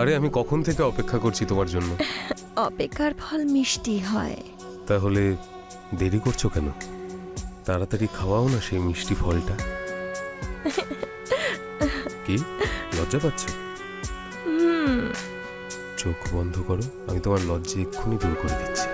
আরে আমি কখন থেকে অপেক্ষা করছি তোমার জন্য। অপেক্ষার ফল মিষ্টি হয়। তাহলে দেরি করছো কেন? তাড়াতাড়ি খাওয়াও না সেই মিষ্টি ফলটা। কি লজ্জা পাচ্ছ? চোখ বন্ধ করো, আমি তোমার লজ্জা এক্ষুনি দূর করে দিচ্ছি।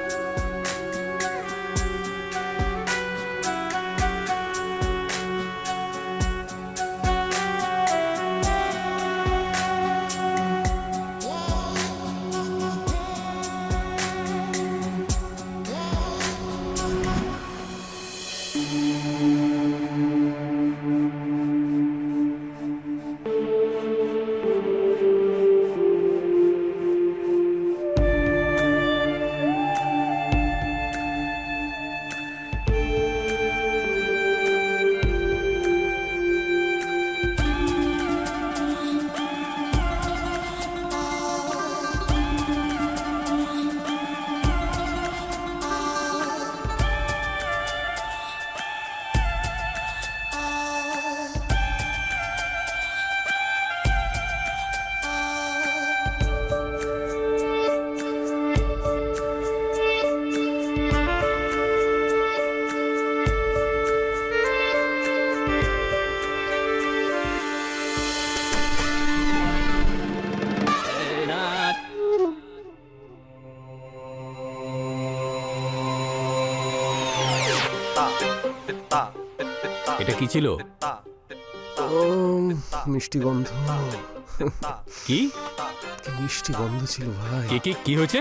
এটা কি ছিল? মিষ্টি গন্ধ। কি কি মিষ্টি গন্ধ ছিল ভাই। কি কি কি হয়েছে?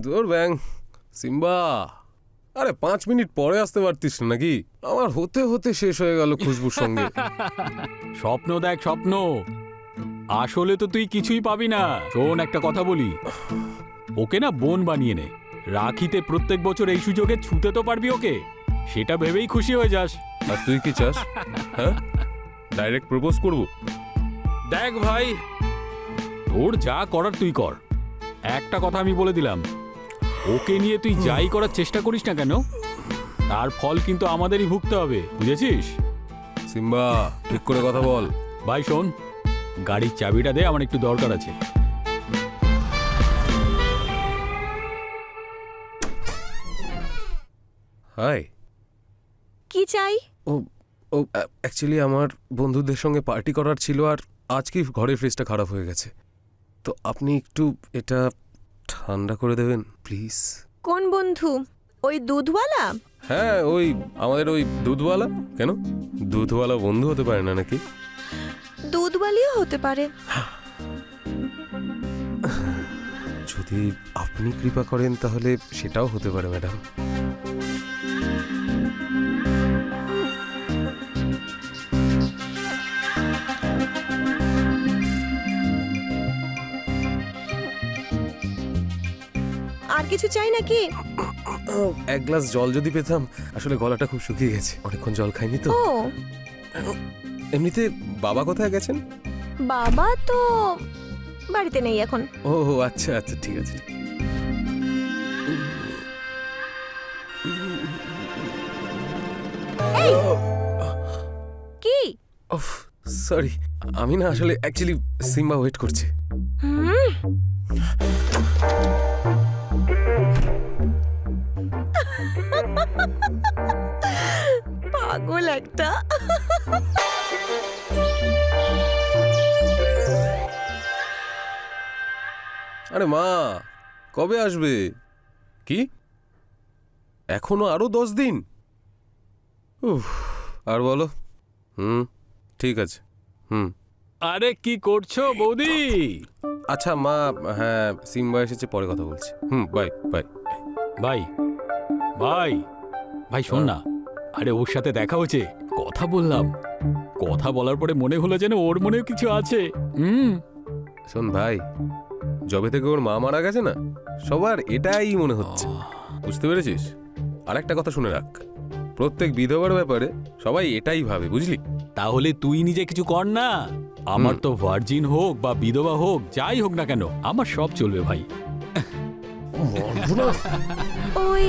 দূর ব্যাং সিম্বা, আরে 5 মিনিট পরে আসতে পারতিস না নাকি? আমার হতে হতে শেষ হয়ে গেল খুশবুর সঙ্গে। স্বপ্ন দেখ স্বপ্ন, আসলে তো তুই কিছুই পাবি না। শোন একটা কথা বলি, ওকে না বোন বানিয়ে নে। রাখিতে প্রত্যেক বছর এই সুযোগে ছুতে তো পারবি ওকে, সেটা ভেবেই খুশি হয়ে যাস। আর তুই কি চাস? হ্যাঁ, ডাইরেক্ট প্রপোজ করব? দেখ ভাই, তোর যা করার তুই কর, একটা কথা আমি বলে দিলাম, ওকে নিয়ে তুই যাই করার চেষ্টা করিস না কেন, তার ফল কিন্তু আমাদেরই ভুগতে হবে, বুঝেছিস? সিম্বা ঠিক করে কথা বল। ভাই শোন, গাড়ির চাবিটা দে, আমার একটু দরকার আছে। হাই। কি চাই? ও ও অ্যাকচুয়ালি আমার বন্ধুদের সঙ্গে পার্টি করার ছিল, আর আজকে ঘরের ফ্রিজটা খারাপ হয়ে গেছে, তো আপনি একটু এটা ঠান্ডা করে দেবেন প্লিজ। কোন বন্ধু? ওই দুধওয়ালা? হ্যাঁ, ওই আমাদের ওই দুধওয়ালা। কেন, দুধওয়ালা বন্ধু হতে পারে না নাকি? দুধওয়ালিও হতে পারে। যদি আপনি কৃপা করেন তাহলে সেটাও হতে পারে ম্যাডাম। আর কিছু চাই নাকি? এক গ্লাস জল যদি পেতাম, আসলে গলাটা খুব শুকিয়ে গেছে, অনেকক্ষণ জল খাইনি তো। ও এমনিতে বাবা কোথায় গেছেন? বাবা তো বাড়িতে নেই এখন। ও আচ্ছা আচ্ছা, ঠিক আছে। কি? ওফ সরি, আমি না আসলে অ্যাকচুয়ালি সিম্বা ওয়েট করছে। পাগল একটা। আরে মা, কবে আসবে? কি এখনো আরো 10 দিন? উফ, আর বলো। ঠিক আছে। আরে কি করছো বৌদি? আচ্ছা মা, হ্যাঁ সিম্বা এসেছে, পরে কথা বলছি। Bye bye. ভাই ভাই ভাই শোন না, আরে ওর সাথে দেখা হয়েছে, কথা বললাম, কথা বলার পরে মনে হলো যেন ওর মনেও কিছু আছে। শোন ভাই, যবে থেকে ওর মা মারা গেছে না, সবার এটাই মনে হচ্ছে, বুঝতে পেরেছিস? আর একটা কথা শুনে রাখ, প্রত্যেক বিধবার ব্যাপারে সবাই এটাই ভাবে, বুঝলি? তাহলে তুই নিজে কিছু কর না। আমার তো ভার্জিন হোক বা বিধবা হোক, যাই হোক না কেন, আমার সব চলবে ভাই। ওই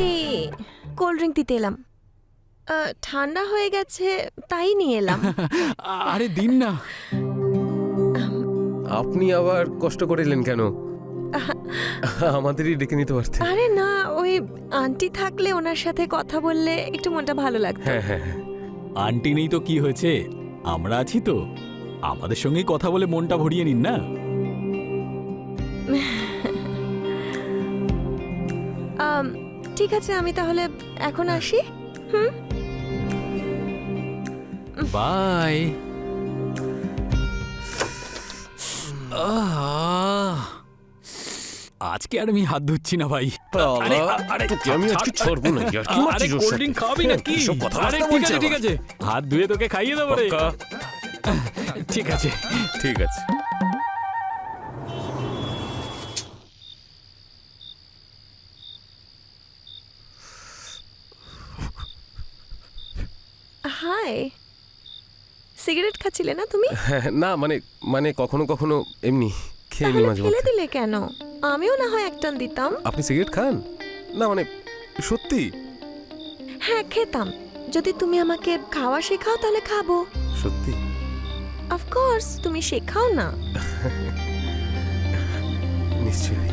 কোল্ড ড্রিঙ্ক দিতে এলাম, ঠান্ডা হয়ে গেছে তাই নিয়ে এলাম। আরে দিন না। আপনি আবার কষ্ট করে এলেন কেন? আমাদেরই ডেকে নিতে পারতেন। আরে না, ওই আন্টি থাকলে ওনার সাথে কথা বললে একটু মনটা ভালো লাগতো। হ্যাঁ হ্যাঁ হ্যাঁ। আন্টি নেই তো কি হয়েছে, আমরা আছি তো। আমাদের সঙ্গেই কথা বলে মনটা ভরিয়ে নিন না। ঠিক আছে, আমি তাহলে এখন আসি। বাই। আজকে আর আমি হাত ধুচ্ছি না ভাই। আরে, আরে, তোকে আমি আজকে ছাড়, ছাড়বো না, ইয়ার কি আরে মারছিস ওর কোল্ড সাথে? ড্রিঙ্ক খাওয়াবি নাকি? এসব কথাবার্তা আরে ঠিক বলছে আছে ঠিক আবার। আছে, হাত ধুয়ে তোকে খাইয়ে দেবো রে। পাক্কা? ঠিক আছে। ঠিক আছে। হাই, সিগারেট খাচ্ছিলে না তুমি? হ্যাঁ, না মানে মানে কখনো কখনো এমনি খেয়ে নি তাহলে মাঝে ফেলে মধ্যে। দিলে কেন? আমিও না হয় একটান দিতাম। আপনি সিগারেট খান? না মানে সত্যি? হ্যাঁ, খেতাম। যদি তুমি আমাকে খাওয়া শেখাও তাহলে খাবো। সত্যি? অফকোর্স, তুমি শেখাও না। নিশ্চয়ই।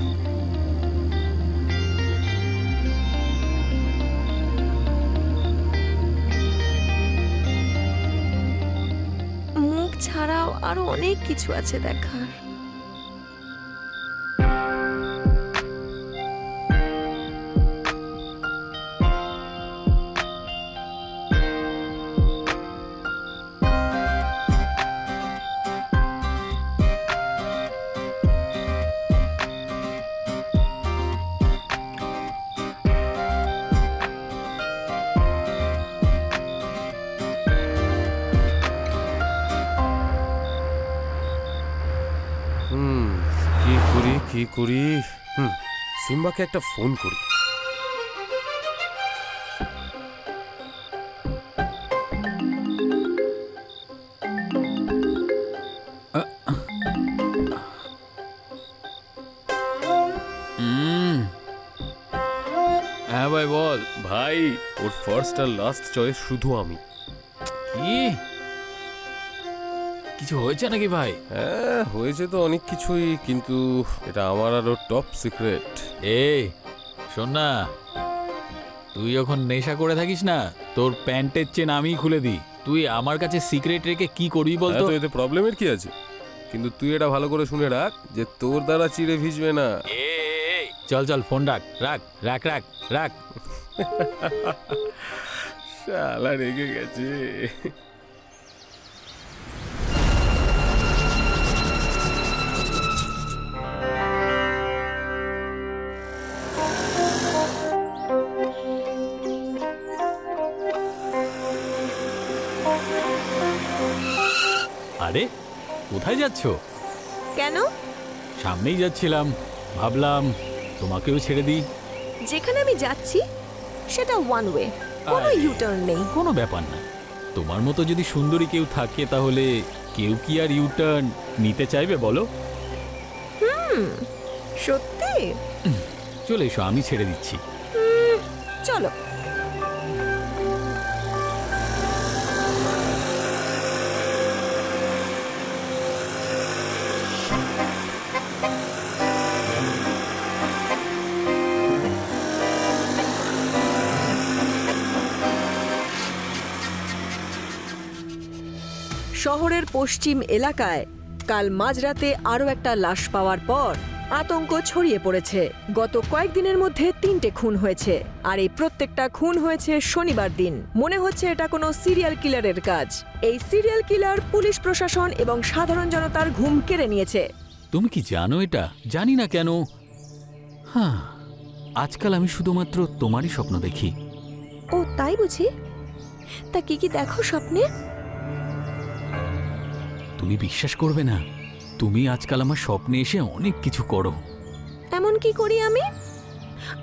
মুখ ছাড়াও আরো অনেক কিছু আছে দেখার। কি করি? সিম্বাকে একটা ফোন করি। হ্যাঁ ভাই বল। ভাই, ওর ফার্স্ট আর লাস্ট চয়েস শুধু আমি। কি কিছু হয়েছে নাকি ভাই? হ্যাঁ, হয়েছে তো অনেক কিছুই, কিন্তু এটা আমার আরো টপ সিক্রেট। এই শোন না, তুই যখন নেশা করে থাকিস না, তোর প্যান্টের চেন আমিই খুলে দিই। তুই আমার কাছে সিক্রেট রেখে কি করবি বলতো? তো এতে প্রবলেমের কি আছে? কিন্তু তুই এটা ভালো করে শুনে রাখ যে তোর দ্বারা চিড়ে ভিজবে না। এই, চল চল, ফোন রাখ রাখ রাখ রাখ রাখ। শালা রেগে গেছে। আরে কোথায় যাচ্ছ? কেন? সামনেই যাচ্ছিলাম, ভাবলাম তোমাকেও ছেড়ে দিই। যেখানে আমি যাচ্ছি সেটা ওয়ান ওয়ে, কোনো আরে। ইউটার্ন নেই। কোনো ব্যাপার না, তোমার মতো যদি সুন্দরী কেউ থাকে তাহলে কেউ কি আর ইউটার্ন নিতে চাইবে বলো? সত্যি? চলে এসো, আমি ছেড়ে দিচ্ছি। চলো। শহরের পশ্চিম এলাকায় কাল মাঝরাতে আরও একটা লাশ পাওয়ার পর আতঙ্ক ছড়িয়ে পড়েছে। গত কয়েকদিনের মধ্যে 3টে খুন হয়েছে, আর এই প্রত্যেকটা খুন হয়েছে শনিবার দিন। মনে হচ্ছে এটা কোনো সিরিয়াল কিলারের কাজ। এই সিরিয়াল কিলার পুলিশ প্রশাসন এবং সাধারণ জনতার ঘুম কেড়ে নিয়েছে। তুমি কি জানো এটা? জানি না কেন, হ্যাঁ, আজকাল আমি শুধুমাত্র তোমারই স্বপ্ন দেখি। ও তাই বুঝি? তা কি কি দেখো স্বপ্নে? তুমি বিশ্বাস করবে না, তুমি আজকাল আমার স্বপ্নে এসে অনেক কিছু করো। এমন কি করি আমি?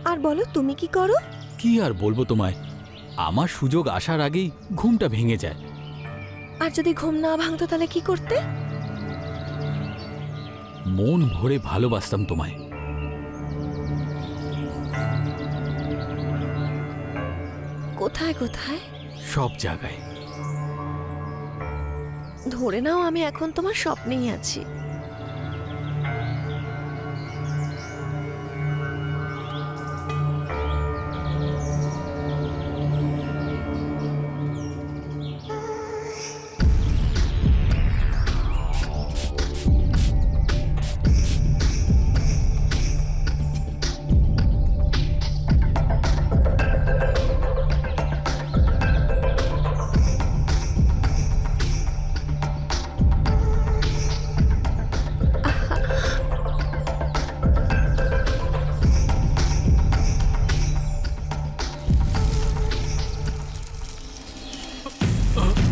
আর বলো, তুমি কি করো? কি আর বলবো তোমায়, আমার সুযোগ আসার আগেই ঘুমটা ভেঙে যায়। আর যদি ঘুম না ভাঙতো তাহলে কি করতে? মন ভরে ভালোবাসতাম তোমায়। কোথায় কোথায়? সব জায়গায়। ধরে নাও আমি এখন তোমার স্বপ্নেই আছি।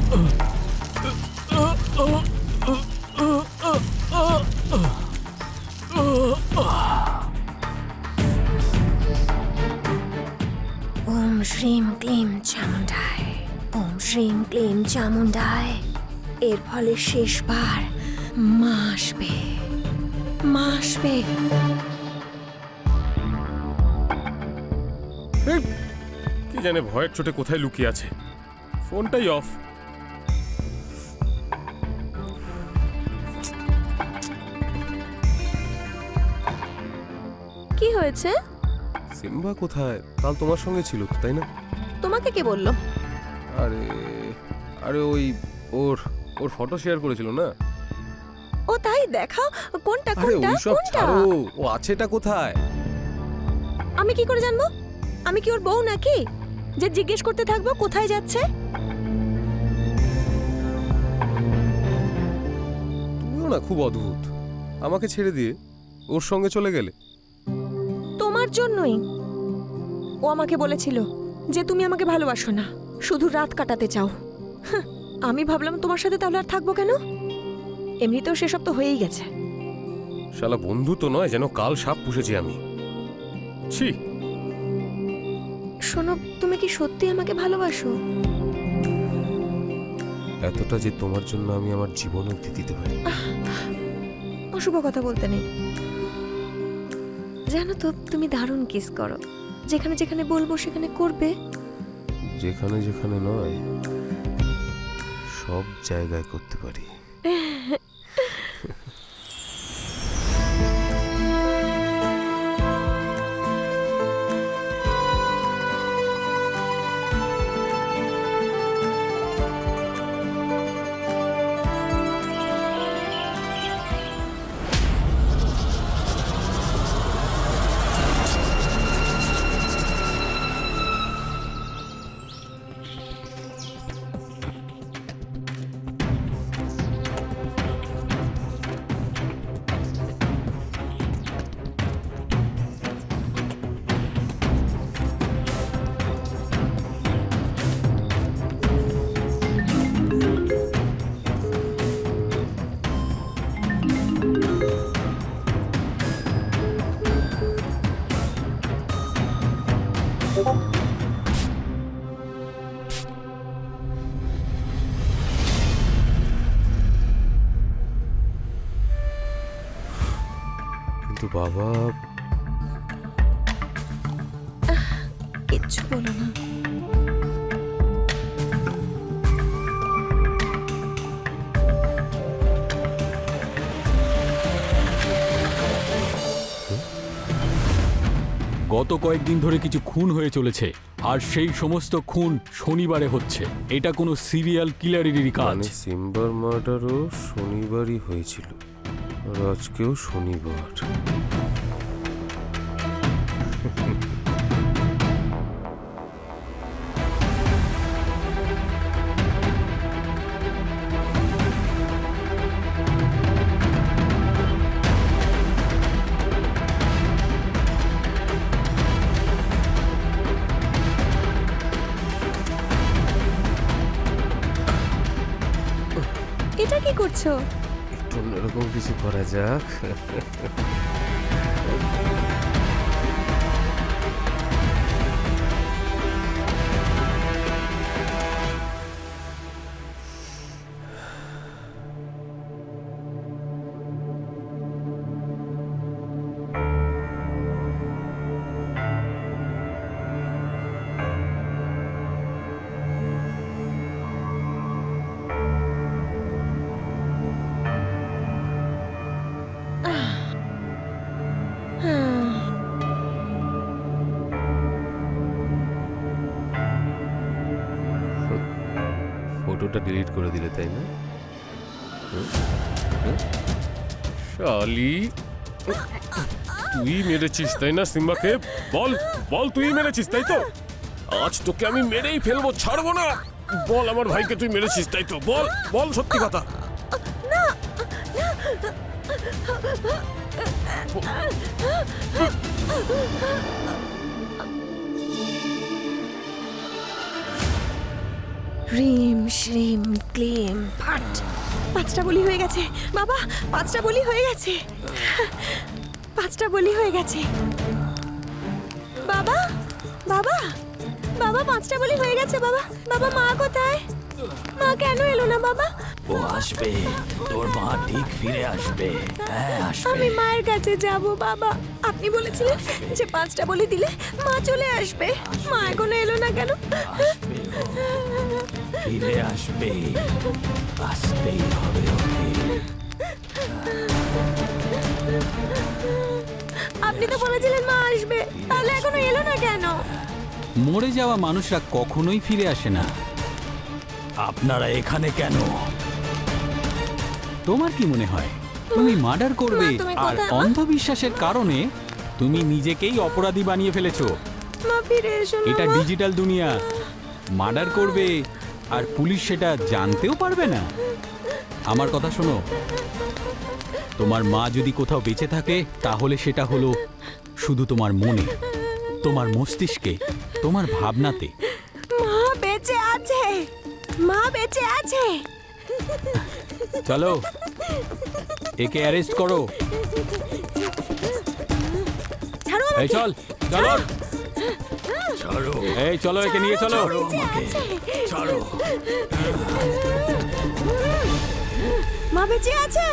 ওম শ্রীম ক্লিম চামুন্ডায়, ওম শ্রীম ক্লিম চামুন্ডায়। এর ফলে শেষবার মা আসবে, মা আসবে। এই, কি জানে ভয়ের চোটে কোথায় লুকিয়ে আছে। ফোনটাই অফ। কি হয়েছে? সিম্বা কোথায়? কাল তোমার সঙ্গে ছিল তো, তাই না? তোমাকে কে বললো? আরে আরে ওই ওর ওর ফটো শেয়ার করেছিল না। ও তাই, দেখাও কোনটা আরে কোনটা ওইসব কোনটা। ছাড়ো, ও আছেটা কোথায়? আমি কি করে জানবো? আমি কি ওর বউ নাকি যে জিজ্ঞেস করতে থাকবো কোথায় যাচ্ছে? তুমিও না খুব অদ্ভুত। আমাকে ছেড়ে দিয়ে ওর সঙ্গে চলে গেলে। তোমার জন্যই। ও আমাকে বলেছিল যে তুমি আমাকে ভালোবাসো না, শুধু রাত কাটাতে চাও। হাহ, আমি ভাবলাম তোমার সাথে তাহলে আর থাকবো কেন? এমনিতেও সেসব তো হয়েই গেছে। শালা বন্ধু তো নয়, যেন কাল সাপ পুষেছি আমি। ছি। শোনো, তুমি কি সত্যি আমাকে ভালোবাসো? এতটা যে তোমার জন্য আমি আমার জীবন অবধি দিতে পারি। অশুভ কথা বলতে নেই। জানো তো, তুমি দারুণ কিস করো। যেখানে যেখানে বলবো সেখানে করবে। যেখানে যেখানে নয়, সব জায়গায় করতে পারি। কিন্তু বাবা, কিচ্ছু বলো না। গত কয়েকদিন ধরে কিছু খুন হয়ে চলেছে, আর সেই সমস্ত খুন শনিবারে হচ্ছে। এটা কোনো সিরিয়াল কিলারেরই কাজ। মানে সিম্বার মার্ডারও শনিবারই হয়েছিল, আর আজকেও শনিবার। এটা কি করছো? একটু অন্যরকম কিছু করা যাক। ফটোটা ডিলিট করে দিলে, তাই না? শালি, তুই মেরেছিস তাই না সিম্বাকে? বল বল, তুই মেরেছিস তাই তো? আজ তোকে আমি মেরেই ফেলবো, ছাড়বো না। বল আমার ভাইকে তুই মেরেছিস তাই তো? বল বল সত্যি কথা। হ্রিম শ্রীম ক্লিম ফাট। 5টা বলি হয়ে গেছে বাবা, 5টা বলি হয়ে গেছে, 5টা বলি হয়ে গেছে বাবা, বাবা, বাবা 5টা বলি হয়ে গেছে বাবা। বাবা মা কোথায়? মা কেন এলো না বাবা? ও আসবে, তোর মা ঠিক ফিরে আসবে। হ্যাঁ আসবে। আমি মায়ের কাছে যাব বাবা। আপনি বলেছিলেন যে 5টা বলি দিলে মা চলে আসবে। মা এখনো এলো না কেন? আসবে ও, ফিরে আসবে, আসতেই হবে ওকে। আপনি তো বলেছিলেন মা আসবে, তাহলে এখনো এলো না কেন? মরে যাওয়া মানুষরা কখনোই ফিরে আসে না। আপনারা এখানে কেন? তোমার কি মনে হয় তুমি মার্ডার করবে মা, তুমি আর কোথায়, মা? অন্ধবিশ্বাসের কারণে তুমি নিজেকেই অপরাধী বানিয়ে ফেলেছো? মা ফিরে এসো না এটা মা। ডিজিটাল দুনিয়া। মার্ডার করবে আর পুলিশ সেটা জানতেও পারবে না। আমার কথা শোনো, তোমার মা যদি কোথাও বেঁচে থাকে তাহলে সেটা হলো শুধু তোমার মনে, তোমার মস্তিষ্কে, তোমার ভাবনাতে। মা বেঁচে আছে, মা বেঁচে আছে। চলো একে অ্যারেস্ট করো। ছাড়ো এই চল, চলো, ছাড়ো, এই চলো, একে নিয়ে চলো। ছাড়ো আমাকে, ছাড়ো। মা বেঁচে আছে।